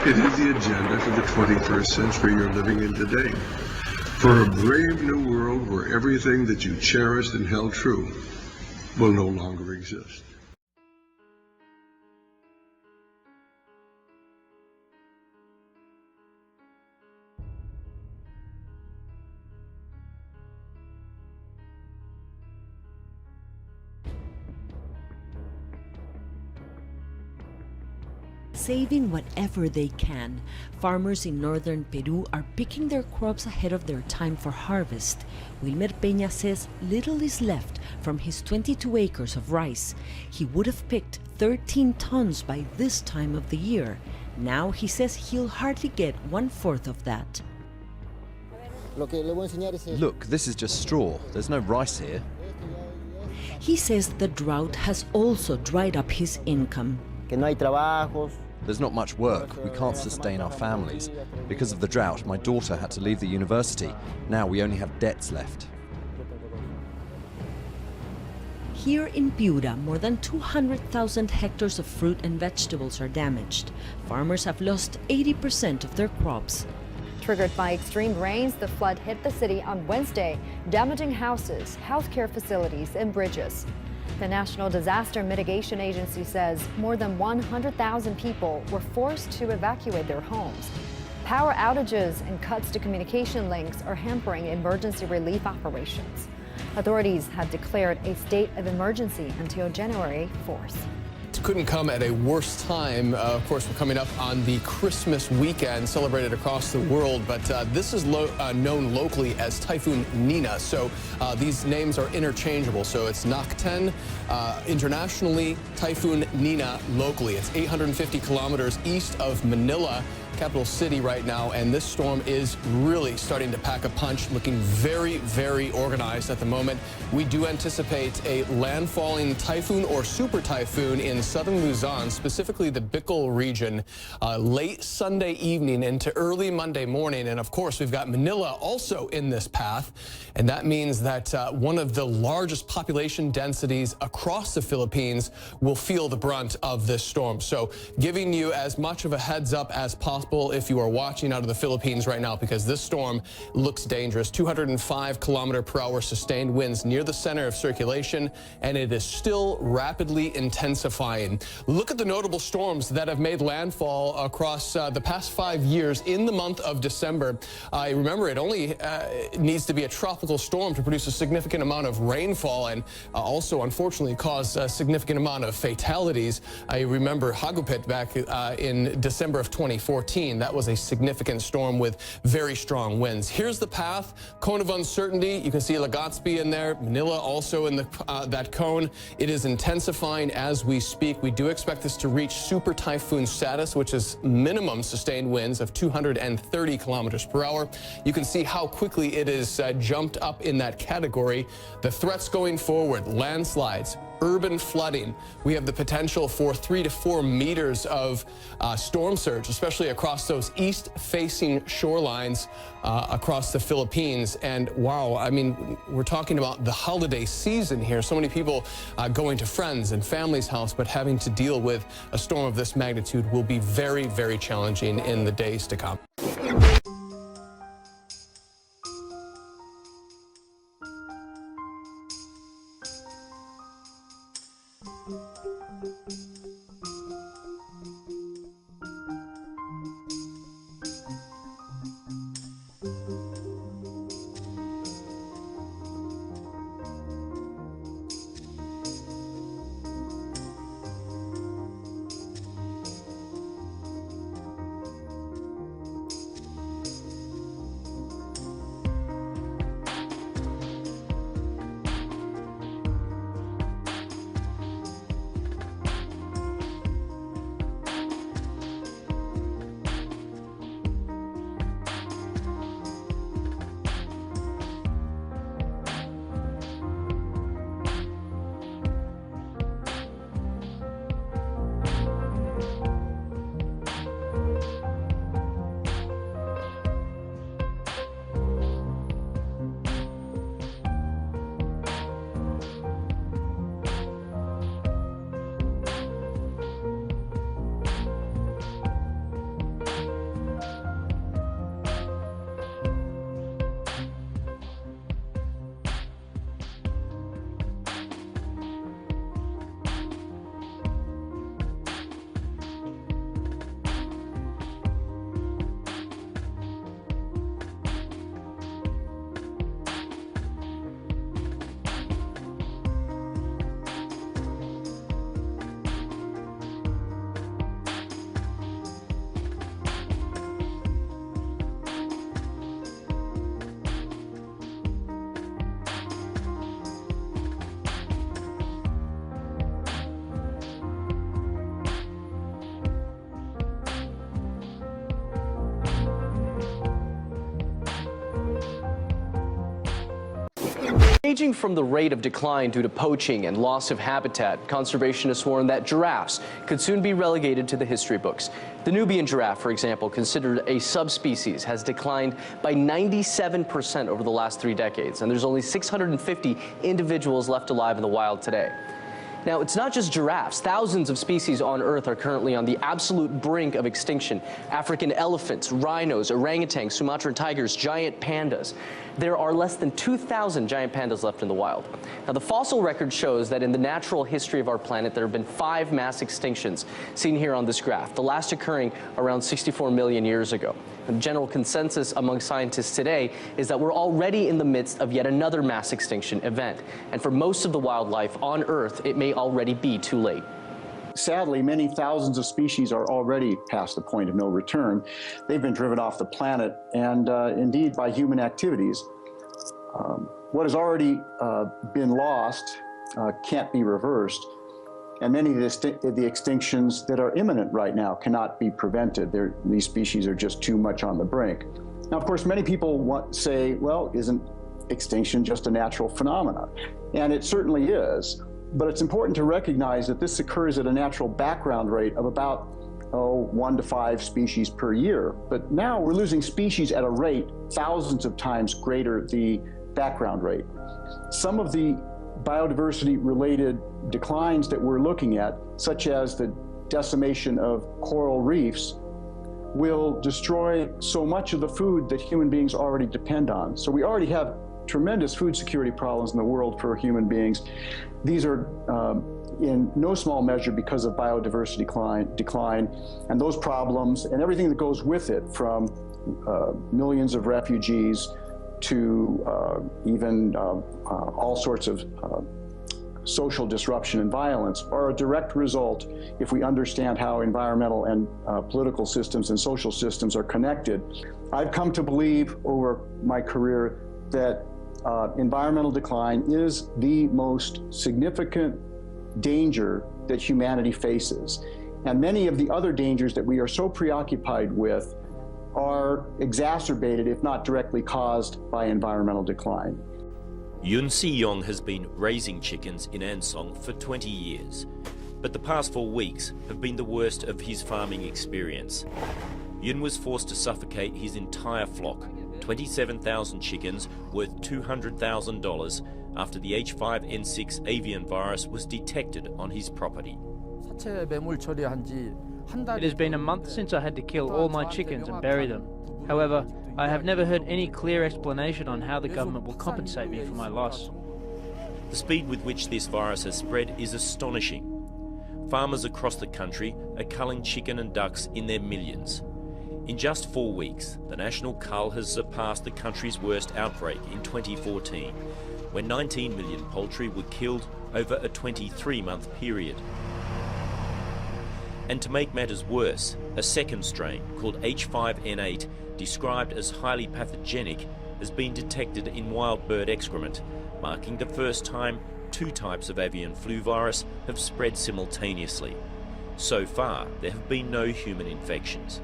It is the agenda for the 21st century you're living in today. For a brave new world where everything that you cherished and held true will no longer exist. Saving whatever they can, farmers in northern Peru are picking their crops ahead of their time for harvest. Wilmer Peña says little is left from his 22 acres of rice. He would have picked 13 tons by this time of the year. Now he says he'll hardly get 1/4 of that. Look, this is just straw. There's no rice here. He says the drought has also dried up his income. There's not much work. We can't sustain our families. Because of the drought, my daughter had to leave the university. Now we only have debts left. Here in Piura, more than 200,000 hectares of fruit and vegetables are damaged. Farmers have lost 80% of their crops. Triggered by extreme rains, the flood hit the city on Wednesday, damaging houses, healthcare facilities, and bridges. The National Disaster Mitigation Agency says more than 100,000 people were forced to evacuate their homes. Power outages and cuts to communication links are hampering emergency relief operations. Authorities have declared a state of emergency until January 4th. Couldn't come at a worse time. Of course, we're coming up on the Christmas weekend, celebrated across the world, but this is known locally as Typhoon Nina. So these names are interchangeable. So it's Nakten internationally, Typhoon Nina locally. It's 850 kilometers east of Manila, capital city right now, and this storm is really starting to pack a punch, looking very, very organized at the moment. We do anticipate a landfalling typhoon or super typhoon in southern Luzon, specifically the Bicol region, late Sunday evening into early Monday morning. And of course, we've got Manila also in this path, and that means that one of the largest population densities across the Philippines will feel the brunt of this storm. So giving you as much of a heads up as possible if you are watching out of the Philippines right now, because this storm looks dangerous. 205-kilometer-per-hour sustained winds near the center of circulation, and it is still rapidly intensifying. Look at the notable storms that have made landfall across the past 5 years in the month of December. Remember, it only needs to be a tropical storm to produce a significant amount of rainfall and also, unfortunately, cause a significant amount of fatalities. I remember Hagupit back in December of 2014. That was a significant storm with very strong winds. Here's the path, cone of uncertainty. You can see Legazpi in there, Manila also in that cone. It is intensifying as we speak. We do expect this to reach super typhoon status, which is minimum sustained winds of 230 kilometers per hour. You can see how quickly it is jumped up in that category. The threats going forward: landslides, urban flooding. We have the potential for 3 to 4 meters of storm surge, especially across those east-facing shorelines across the Philippines. And wow, I mean, we're talking about the holiday season here. So many people going to friends and family's house, but having to deal with a storm of this magnitude will be very, very challenging in the days to come. Ranging from the rate of decline due to poaching and loss of habitat, conservationists warn that giraffes could soon be relegated to the history books. The Nubian giraffe, for example, considered a subspecies, has declined by 97% over the last 3 decades, and there's only 650 individuals left alive in the wild today. Now, it's not just giraffes. Thousands of species on Earth are currently on the absolute brink of extinction. African elephants, rhinos, orangutans, Sumatran tigers, giant pandas. There are less than 2,000 giant pandas left in the wild. Now, the fossil record shows that in the natural history of our planet, there have been 5 mass extinctions, seen here on this graph, the last occurring around 64 million years ago. And the general consensus among scientists today is that we're already in the midst of yet another mass extinction event. And for most of the wildlife on Earth, it may already be too late. Sadly, many thousands of species are already past the point of no return. They've been driven off the planet, and indeed by human activities. What has already been lost can't be reversed, and many of the extinctions that are imminent right now cannot be prevented. These species are just too much on the brink. Now, of course, many people say, well, isn't extinction just a natural phenomenon? And it certainly is. But it's important to recognize that this occurs at a natural background rate of about 1 to 5 species per year. But now we're losing species at a rate thousands of times greater the background rate. Some of the biodiversity-related declines that we're looking at, such as the decimation of coral reefs, will destroy so much of the food that human beings already depend on. So we already have tremendous food security problems in the world for human beings. These are in no small measure because of biodiversity decline, and those problems and everything that goes with it, from millions of refugees to even all sorts of social disruption and violence, are a direct result, if we understand how environmental and political systems and social systems are connected. I've come to believe over my career that environmental decline is the most significant danger that humanity faces. And many of the other dangers that we are so preoccupied with are exacerbated, if not directly caused, by environmental decline. Yun Si-yong has been raising chickens in Ansong for 20 years, but the past 4 weeks have been the worst of his farming experience. Yun was forced to suffocate his entire flock, 27,000 chickens worth $200,000, after the H5N6 avian virus was detected on his property. It has been a month since I had to kill all my chickens and bury them. However, I have never heard any clear explanation on how the government will compensate me for my loss. The speed with which this virus has spread is astonishing. Farmers across the country are culling chicken and ducks in their millions. In just 4 weeks, the national cull has surpassed the country's worst outbreak in 2014, when 19 million poultry were killed over a 23-month period. And to make matters worse, a second strain called H5N8, described as highly pathogenic, has been detected in wild bird excrement, marking the first time 2 types of avian flu virus have spread simultaneously. So far, there have been no human infections.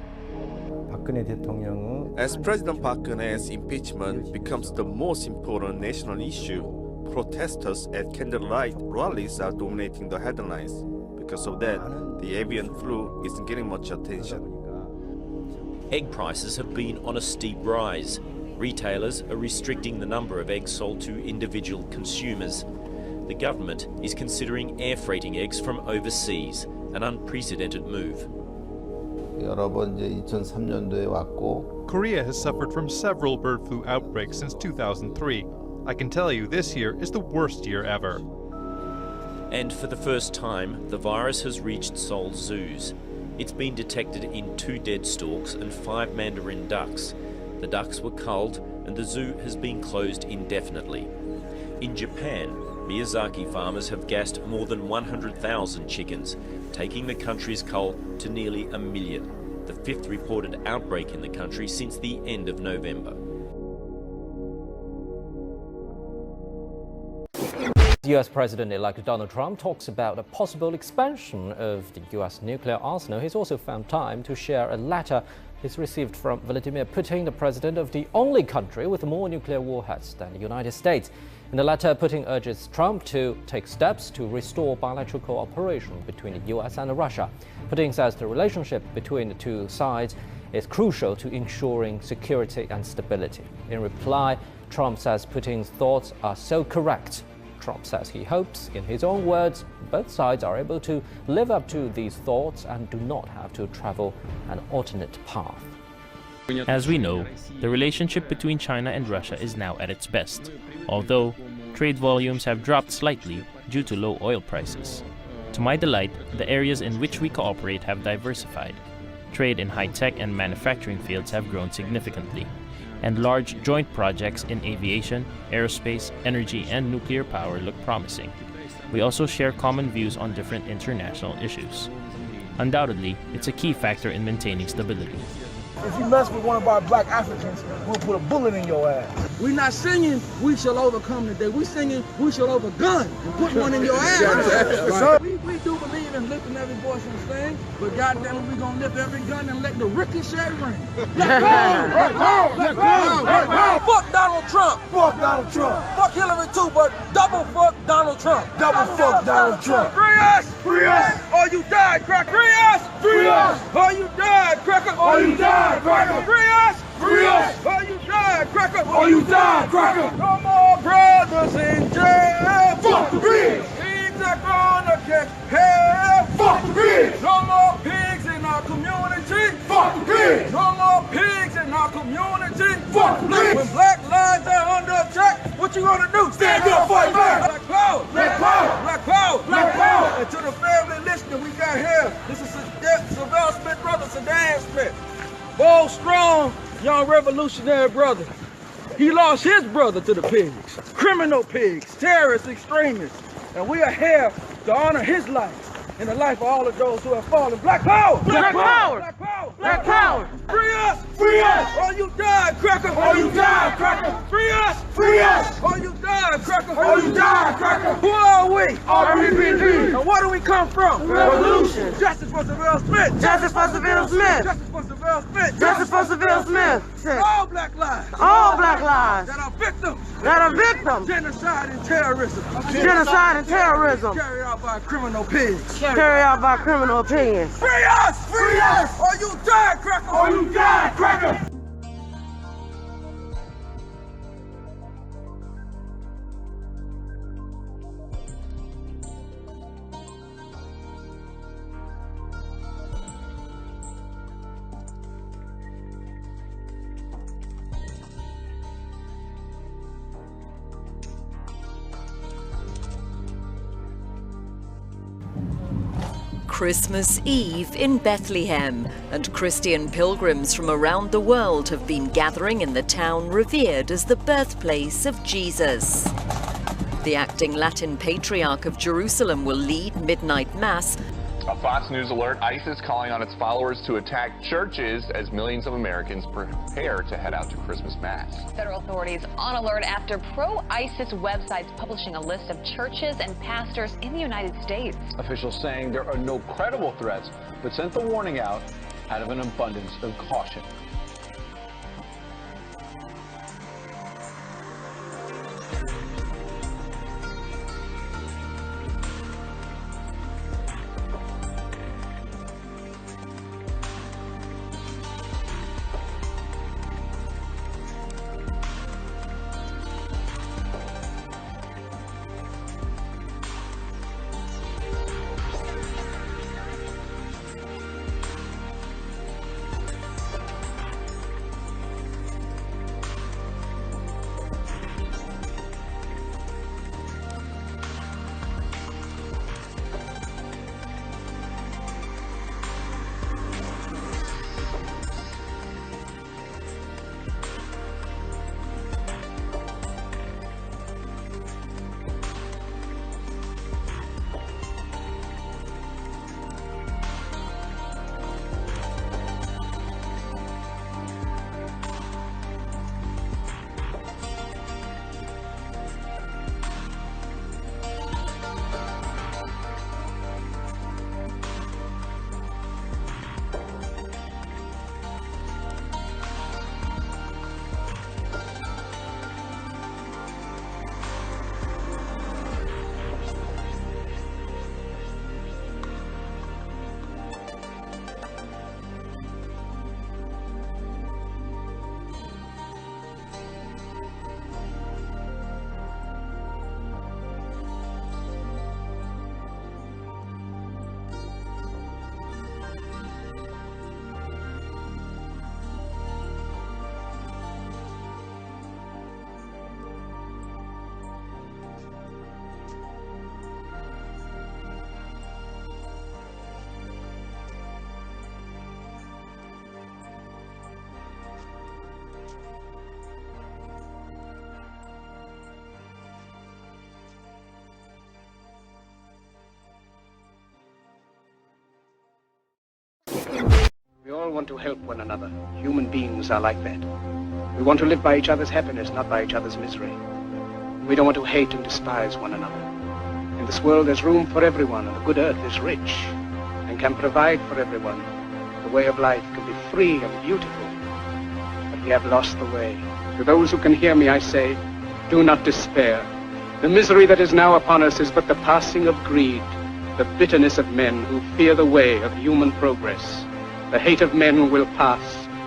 As President Park Geun-hye's impeachment becomes the most important national issue, protesters at candlelight rallies are dominating the headlines. Because of that, the avian flu isn't getting much attention. Egg prices have been on a steep rise. Retailers are restricting the number of eggs sold to individual consumers. The government is considering air freighting eggs from overseas, an unprecedented move. Korea has suffered from several bird flu outbreaks since 2003. I can tell you this year is the worst year ever. And for the first time, the virus has reached Seoul's zoos. It's been detected in 2 dead storks and 5 mandarin ducks. The ducks were culled and the zoo has been closed indefinitely. In Japan, Miyazaki farmers have gassed more than 100,000 chickens, taking the country's cull to nearly 1 million, the 5th reported outbreak in the country since the end of November. US President-elect Donald Trump talks about a possible expansion of the US nuclear arsenal. He's also found time to share a letter he's received from Vladimir Putin, the president of the only country with more nuclear warheads than the United States. In the letter, Putin urges Trump to take steps to restore bilateral cooperation between the US and Russia. Putin says the relationship between the two sides is crucial to ensuring security and stability. In reply, Trump says Putin's thoughts are so correct. Trump says he hopes, in his own words, both sides are able to live up to these thoughts and do not have to travel an alternate path. As we know, the relationship between China and Russia is now at its best, although trade volumes have dropped slightly due to low oil prices. To my delight, the areas in which we cooperate have diversified. Trade in high-tech and manufacturing fields have grown significantly, and large joint projects in aviation, aerospace, energy, and nuclear power look promising. We also share common views on different international issues. Undoubtedly, it's a key factor in maintaining stability. If you mess with one of our black Africans, we'll put a bullet in your ass. We're not singing, we shall overcome today. We're singing, we shall overgun and put one in your ass. We do believe in lifting every voice and sing, but goddamn it, we're going to lift every gun and let the ricochet ring. Black power! Black power! Black power! Black power! Fuck Donald Trump! Fuck Donald Trump! Fuck Hillary too, but double fuck Donald Trump! Double fuck Donald Trump! Free us! Free us! Or you die, cracker! Free us! Free us! Or you die, cracker! Or you die, cracker! Free us! Free us! Or you die, cracker! Or you die, cracker! No more brothers in jail! Fuck the pigs! Pigs are gonna catch hell! Fuck the pigs! No more pigs in our community! Fuck the pigs! No more pigs in our community! Fuck the pigs! When black lives are under attack, what you gonna do? Stand up, fight back! Black power! Black power! Black power! Black power! And to the family listening, we got here. This is Sylvester Smith, brother Sedan Smith. Bold, strong, young revolutionary brother. He lost his brother to the pigs. Criminal pigs, terrorists, extremists. And we are here to honor his life and the life of all of those who have fallen. Black power! Black power! Black power! Black power! Free us! Free us! Or you die, cracker! Or you die, cracker! Free us! Free us! Or you die, cracker! Or you die, cracker! Who are we? RPPG! And where do we come from? Revolution! Justice for Seville Smith! Justice for Seville Smith! Justice for Seville Smith! Justice for Seville Smith! All black lives! All black lives! That are victims! That are victims! Genocide and terrorism! Genocide and terrorism! Carried out by criminal pigs! Carried out by criminal pigs! Free us! Free us! Or you die, cracker! Or you die, cracker! Christmas Eve in Bethlehem, and Christian pilgrims from around the world have been gathering in the town revered as the birthplace of Jesus. The acting Latin Patriarch of Jerusalem will lead midnight mass. A Fox News alert, ISIS calling on its followers to attack churches as millions of Americans prepare to head out to Christmas Mass. Federal authorities on alert after pro-ISIS websites publishing a list of churches and pastors in the United States. Officials saying there are no credible threats, but sent the warning out of an abundance of caution. We all want to help one another. Human beings are like that. We want to live by each other's happiness, not by each other's misery. We don't want to hate and despise one another. In this world there's room for everyone, and the good earth is rich and can provide for everyone. The way of life can be free and beautiful, but we have lost the way. To those who can hear me, I say, do not despair. The misery that is now upon us is but the passing of greed, the bitterness of men who fear the way of human progress. The hate of men will pass,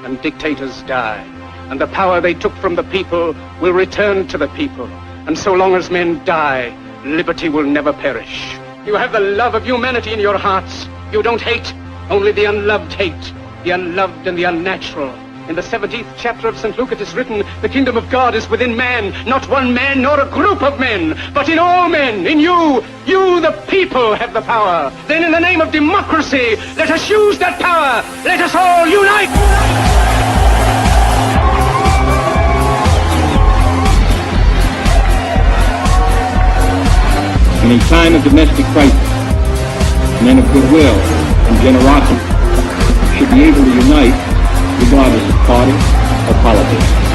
and dictators die, and the power they took from the people will return to the people. And so long as men die, liberty will never perish. You have the love of humanity in your hearts. You don't hate, only the unloved hate, the unloved and the unnatural. In the 17th chapter of St. Luke it is written, the kingdom of God is within man, not one man nor a group of men, but in all men, in you. You, the people, have the power. Then in the name of democracy, let us use that power. Let us all unite. And in time of domestic crisis, men of goodwill and generosity should be able to unite regardless of party or politics.